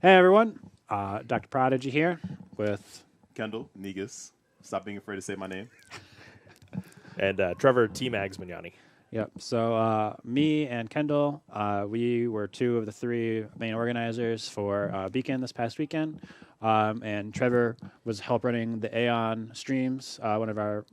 Hey everyone, Dr. Prodigy here with Kendall, Negus. Stop being afraid to say my name. And Trevor T-Mags Mignani. Yep. So me and Kendall, we were two of the three main organizers for Beakon this past weekend. And Trevor was help running the AON streams, one of our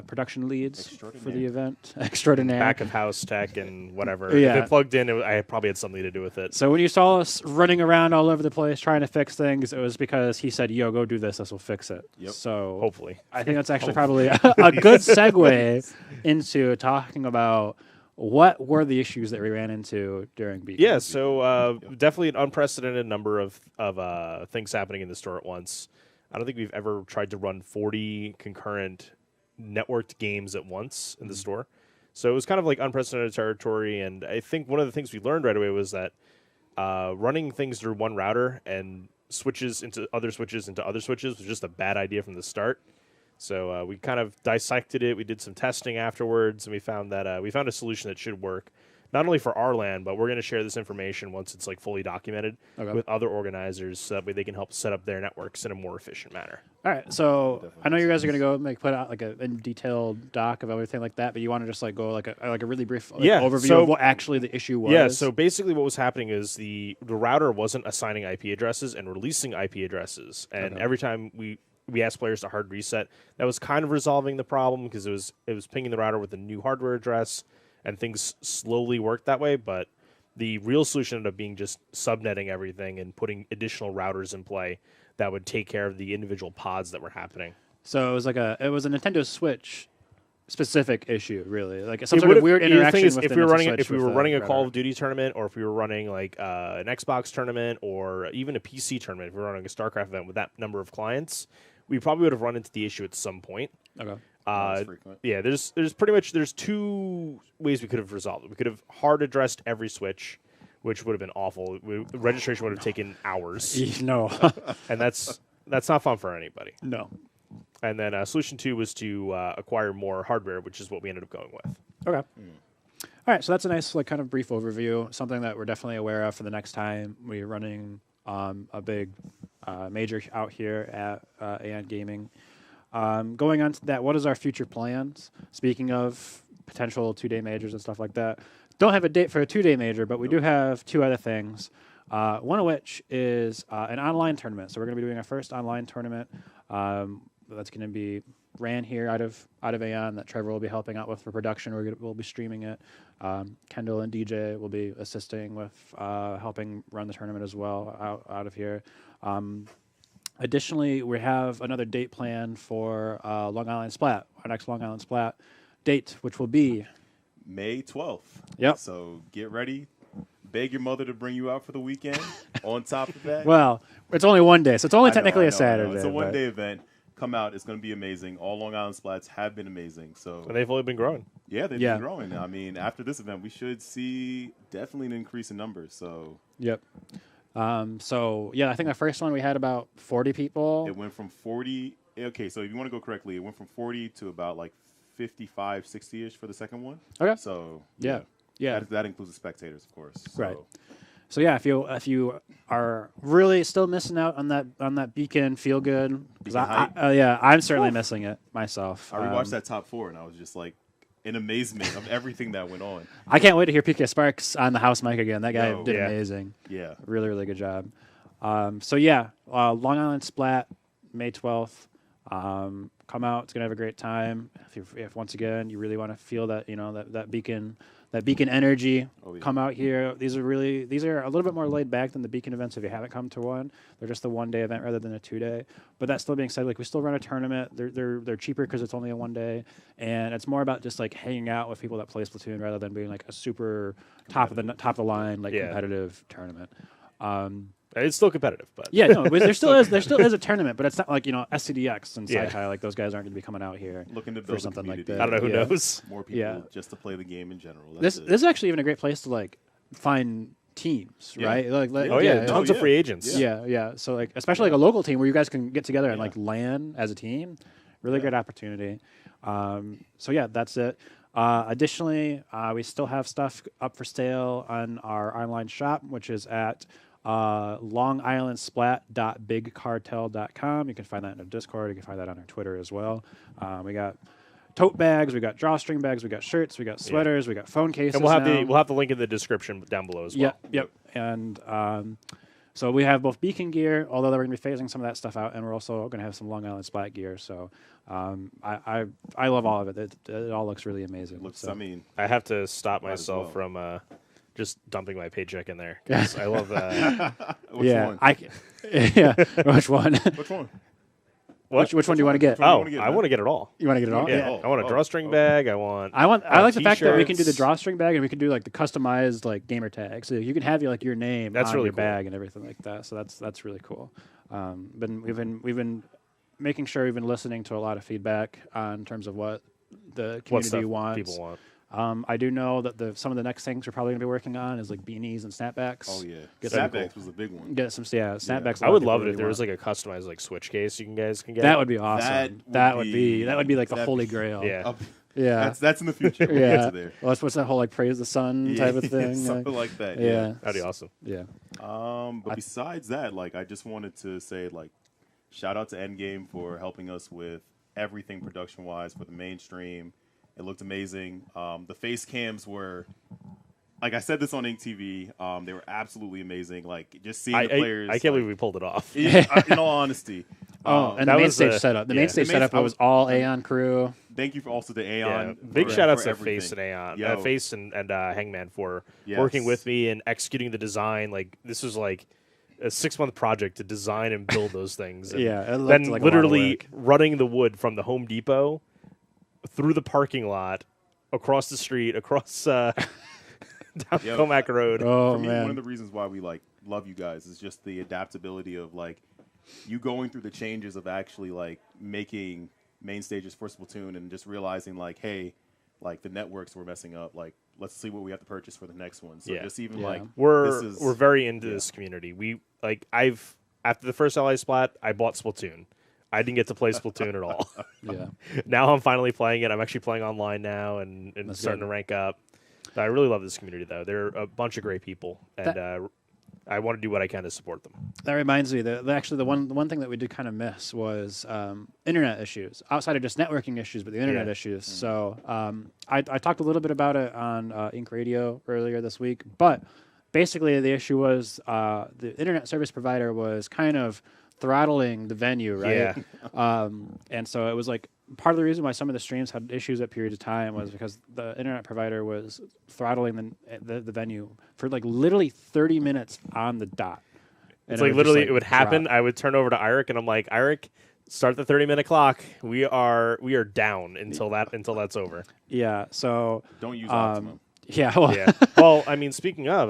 production leads for the event. Extraordinaire. Back of house tech and whatever. Yeah. If it plugged in, I probably had something to do with it. So when you saw us running around all over the place trying to fix things, it was because he said, "Yo, go do this. This will fix it." Yep. So Hopefully. I think that's actually probably a good segue into talking about what were the issues that we ran into during Beakon. Yeah, so definitely an unprecedented number of things happening in the store at once. I don't think we've ever tried to run 40 concurrent networked games at once in the store. So it was kind of like unprecedented territory, and I think one of the things we learned right away was that running things through one router and switches into other switches was just a bad idea from the start. So we kind of dissected it. We did some testing afterwards, and we found that we found a solution that should work, not only for our LAN, but we're going to share this information once it's like fully documented with other organizers, so that way they can help set up their networks in a more efficient manner. All right, so I know you guys are going to go put out like a detailed doc of everything like that, but you want to just like go like a really brief overview of what actually the issue was. Yeah, so basically what was happening is the router wasn't assigning IP addresses and releasing IP addresses, and every time we asked players to hard reset, that was kind of resolving the problem because it was pinging the router with a new hardware address, and things slowly worked that way. But the real solution ended up being just subnetting everything and putting additional routers in play that would take care of the individual pods that were happening. So it was a Nintendo Switch specific issue, really, like some sort of weird interaction. If we were running a Call of Duty tournament, or if we were running like an Xbox tournament, or even a PC tournament, if we were running a StarCraft event with that number of clients, we probably would have run into the issue at some point. Okay. Yeah, there's pretty much two ways we could have resolved it. We could have hard addressed every switch, which would have been awful. Registration would have taken hours. No. And that's not fun for anybody. No. And then solution 2 was to acquire more hardware, which is what we ended up going with. Okay. All right, so that's a nice like kind of brief overview, something that we're definitely aware of for the next time we're running a big major out here at AON Gaming. Going on to that, what is our future plans? Speaking of potential 2-day majors and stuff like that, don't have a date for a 2-day major, but we do have two other things. One of which is an online tournament. So we're going to be doing our first online tournament. That's going to be ran here out of AON that Trevor will be helping out with for production. We'll be streaming it. Kendall and DJ will be assisting with helping run the tournament as well out of here. Additionally, we have another date planned for Long Island Splat, our next Long Island Splat date, which will be May 12th. Yep. So get ready. Beg your mother to bring you out for the weekend. On top of that. Well, it's only one day, so it's only technically a I know. Saturday. It's a one-day event. Come out. It's going to be amazing. All Long Island Splats have been amazing. So And they've only been growing. yeah, they've been growing. I mean, after this event, we should see definitely an increase in numbers. So Yep. So yeah, I think the first one we had about 40 people. it went from 40. Okay, so if you want to go correctly, it went from 40 to about like 55, 60-ish for the second one. Okay. So Yeah. that includes the spectators, of course. So. Right. So yeah, if you are really still missing out on that Beakon feel good, because I'm certainly missing it myself. I rewatched that top 4 and I was just like in amazement of everything that went on. I can't wait to hear PK Sparks on the house mic again. That guy did amazing. Yeah. Really, really good job. So yeah, Long Island Splat, May 12th. Come out. It's gonna have a great time. If once again you really want to feel that that Beakon energy, come out here. These are a little bit more laid back than the Beakon events. If you haven't come to one, they're just a 1-day event rather than a 2-day. But that still being said, like we still run a tournament. They're cheaper because it's only a 1-day, and it's more about just like hanging out with people that play Splatoon rather than being like a super top of the line like competitive tournament. It's still competitive, but yeah, no, there still is a tournament, but it's not like SCDX and Saikai, like those guys aren't going to be coming out here looking to for build something like community. that. I don't know who knows. More people just to play the game in general. This is actually even a great place to like find teams, right? Tons of free agents. Yeah. So like, especially like a local team where you guys can get together and like LAN as a team. Really great opportunity. So yeah, that's it. Additionally, we still have stuff up for sale on our online shop, which is at longislandsplat.bigcartel.com. You can find that in our Discord. You can find that on our Twitter as well. We got tote bags, we got drawstring bags, we got shirts, we got sweaters, we got phone cases. And we'll have now. we'll have the link in the description down below as well. Yep. And so we have both Beakon gear, although we're going to be phasing some of that stuff out, and we're also going to have some Long Island Splat gear. So I love all of it. It all looks really amazing. Looks, so. I mean, I have to stop myself from just dumping my paycheck in there. 'Cause I love that. which one? Yeah, which one? Which one? What? Which one do you want to get? Which one? Oh, wanna get, I man? want to get it all. You want to get it all? Yeah, I want a drawstring bag. I like the fact that we can do the t-shirts. drawstring bag and we can do like the customized like gamer tag. So you can have your name That's on really your cool. bag and everything like that. So that's really cool. But we've been making sure we've been listening to a lot of feedback in terms of what the What community stuff wants. people want. I do know that some of the next things we're probably going to be working on is like beanies and snapbacks. Oh yeah, Get some- snapbacks was a big one. Get some snapbacks. a I lot would of love people it if there really was want. like a customized like Switch case you guys can get. That would be awesome. That would be like the that'd holy be- grail. Yeah. Yeah. That's in the future. We'll Yeah. get to there. Well, what's that whole like praise the sun type of thing? something like that. Yeah. That'd be awesome. Yeah. But besides that, like, I just wanted to say, like, shout out to Endgame for helping us with everything production-wise for the mainstream. It looked amazing. The face cams were, like I said this on Ink TV, they were absolutely amazing. Like, just seeing the players. I can't believe we pulled it off. in all honesty. And that the main was stage the- setup. The yeah. main stage The main- setup was all Aeon crew. Thank you for also to Yeah. AON. Big for- shout outs for to Face and everything. Aeon, Yo. Face and Hangman for Yes. working with me and executing the design. Like this was like a 6-month project to design and build those things. And Yeah, it looked then like a lot of literally work. running the wood from the Home Depot through the parking lot, across the street, across down Yo. Comac Road. Oh For me, man. one of the reasons why we like love you guys is just the adaptability of like you going through the changes of actually like making main stages for Splatoon and just realizing like, hey, like the networks were messing up. Like, let's see what we have to purchase for the next one. So Yeah. just even Yeah. like We're this is, we're very into this community. We like after the first LA Splat, I bought Splatoon. I didn't get to play Splatoon at all. Yeah. Now I'm finally playing it. I'm actually playing online now and That's starting good. to rank up. I really love this community, though. They're a bunch of great people, and I want to do what I can to support them. That reminds me that actually the one thing that we did kind of miss was internet issues outside of just networking issues, but the internet Yeah. issues. So I talked a little bit about it on Ink Radio earlier this week, but basically the issue was the internet service provider was kind of throttling the venue, right? Yeah. And so it was like part of the reason why some of the streams had issues at periods of time was because the internet provider was throttling the venue for like literally 30 minutes on the dot. And It's it like would literally just, it would happen. drop. I would turn over to Eric, and I'm like, Eric, start the 30-minute clock. We are down until that's over. Yeah. So don't use Optimum. yeah. Well, Yeah. Well, I mean, speaking of,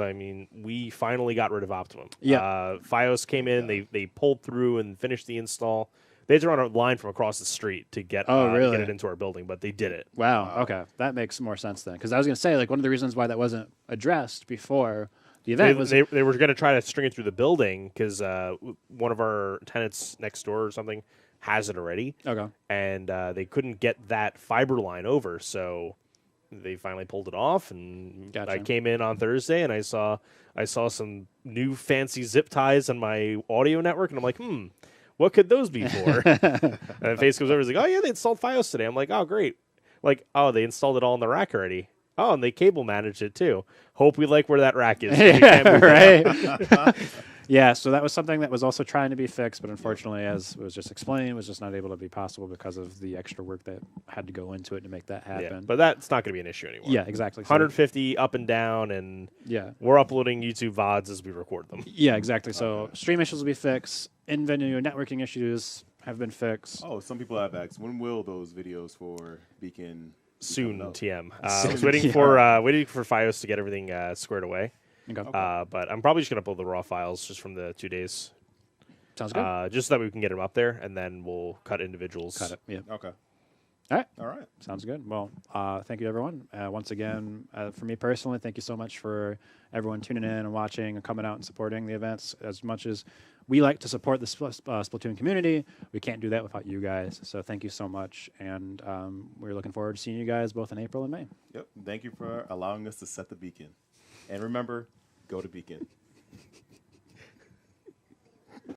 we finally got rid of Optimum. Yeah. Fios came in. They pulled through and finished the install. They had to run a line from across the street to get really? get it into our building, but they did it. Wow. Okay, that makes more sense then. Because I was going to say, like, one of the reasons why that wasn't addressed before the event was They were going to try to string it through the building because one of our tenants next door or something has it already. okay. And they couldn't get that fiber line over, so they finally pulled it off. And Gotcha. I came in on Thursday and I saw some new fancy zip ties on my audio network, and I'm like, what could those be for? And Face comes over and is like, oh yeah, they installed Fios today. I'm like, oh great. Like, oh, they installed it all in the rack already. Oh, and they cable managed it too. Hope we like where that rack is. We can't move it. right. Yeah. So that was something that was also trying to be fixed, but unfortunately, as was just explained, was just not able to be possible because of the extra work that had to go into it to make that happen. Yeah, but that's not going to be an issue anymore. Yeah, exactly. So 150 up and down, and yeah. we're uploading YouTube VODs as we record them. Yeah, exactly. So stream issues will be fixed. In-venue networking issues have been fixed. Oh, some people have asked, when will those videos for Beacon Soon, coming out? TM. I Soon, was waiting for Fios to get everything squared away. Okay. But I'm probably just going to upload the raw files just from the 2 days, Sounds good. just so that we can get them up there, and then we'll cut individuals. Cut it. Yeah. Okay. All right. All right. Sounds good. Well, thank you, everyone. Once again, for me personally, thank you so much for everyone tuning in and watching and coming out and supporting the events. As much as we like to support the Splatoon community, we can't do that without you guys. So thank you so much. And we're looking forward to seeing you guys both in April and May. Yep. Thank you for allowing us to set the beacon. And remember, go to Beacon.